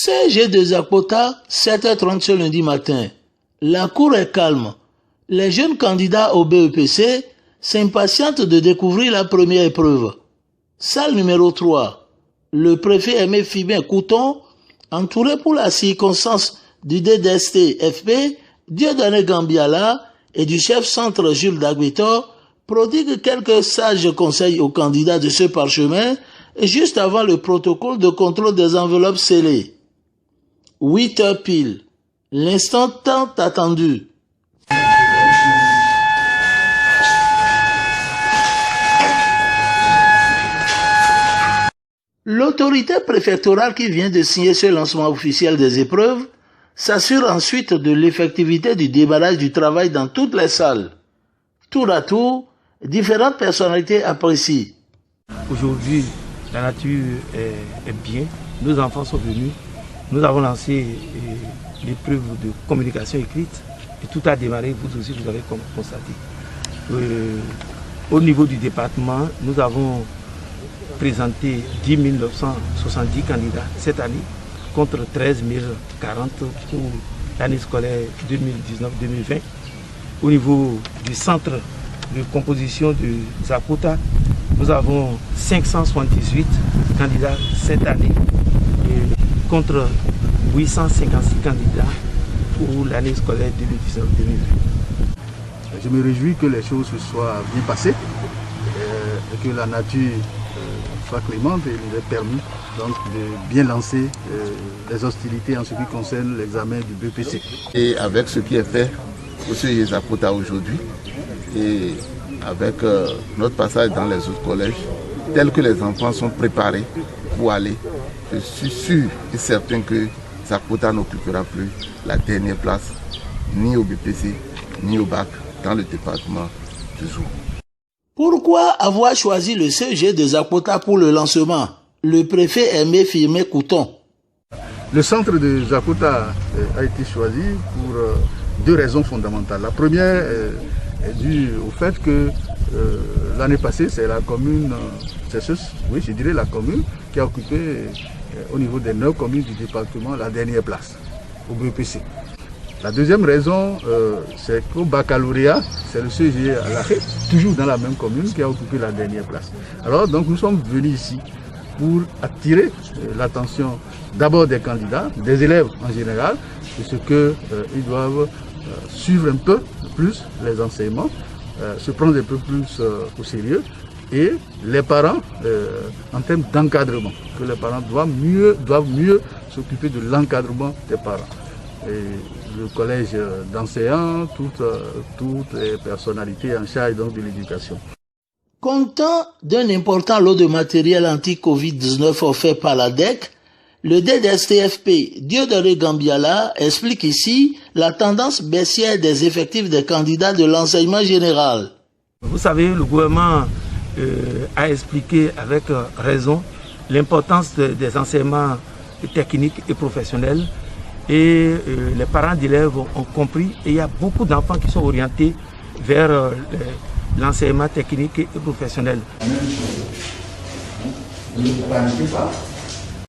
CEG de Zapota, 7h30 ce lundi matin. La cour est calme. Les jeunes candidats au BEPC s'impatientent de découvrir la première épreuve. Salle numéro 3. Le préfet Aimé Fibin Couton, entouré pour la circonstance du DDST-FP, Dieudonné Gambiala et du chef centre Jules Dagbetor, prodigue quelques sages conseils aux candidats de ce parchemin juste avant le protocole de contrôle des enveloppes scellées. 8h pile, l'instant tant attendu. L'autorité préfectorale qui vient de signer ce lancement officiel des épreuves s'assure ensuite de l'effectivité du déballage du travail dans toutes les salles. Tour à tour, différentes personnalités apprécient. Aujourd'hui, la nature est bien, nos enfants sont venus, nous avons lancé l'épreuve de communication écrite et tout a démarré, vous aussi vous avez constaté. Au niveau du département, nous avons présenté 10 970 candidats cette année contre 13 040 pour l'année scolaire 2019-2020. Au niveau du centre de composition de Zapota, nous avons 578 candidats cette année contre 856 candidats pour l'année scolaire 2019-2020. Je me réjouis que les choses se soient bien passées et que la nature soit clémente et nous ait permis donc, de bien lancer les hostilités en ce qui concerne l'examen du BEPC. Et avec ce qui est fait au CEG Zapota aujourd'hui et avec notre passage dans les autres collèges, tel que les enfants sont préparés pour aller, je suis sûr et certain que Zapota n'occupera plus la dernière place, ni au BPC, ni au bac, dans le département du Zou. Pourquoi avoir choisi le CEG de Zapota pour le lancement? Le préfet Aimé Fibin Couton. Le centre de Zapota a été choisi pour deux raisons fondamentales. La première est due au fait que l'année passée, c'est la commune, je dirais la commune qui a occupé au niveau des 9 communes du département la dernière place au BEPC. La deuxième raison, c'est qu'au baccalauréat, c'est le CEG à l'arrêt, toujours dans la même commune, qui a occupé la dernière place. Alors donc nous sommes venus ici pour attirer l'attention d'abord des candidats, des élèves en général, de ce qu'ils doivent suivre un peu plus les enseignements, se prendre un peu plus au sérieux, et les parents en termes d'encadrement, que les parents doivent mieux s'occuper de l'encadrement des parents. Et le collège d'enseignants, toutes les personnalités en charge donc, de l'éducation. Comptant d'un important lot de matériel anti-Covid-19 offert par la DEC, le DDST-FP Dieudonné Gambiala explique ici la tendance baissière des effectifs des candidats de l'enseignement général. Vous savez, le gouvernement a expliqué avec raison l'importance des enseignements techniques et professionnels et les parents d'élèves ont compris et il y a beaucoup d'enfants qui sont orientés vers l'enseignement technique et professionnel. Ne paniquez pas.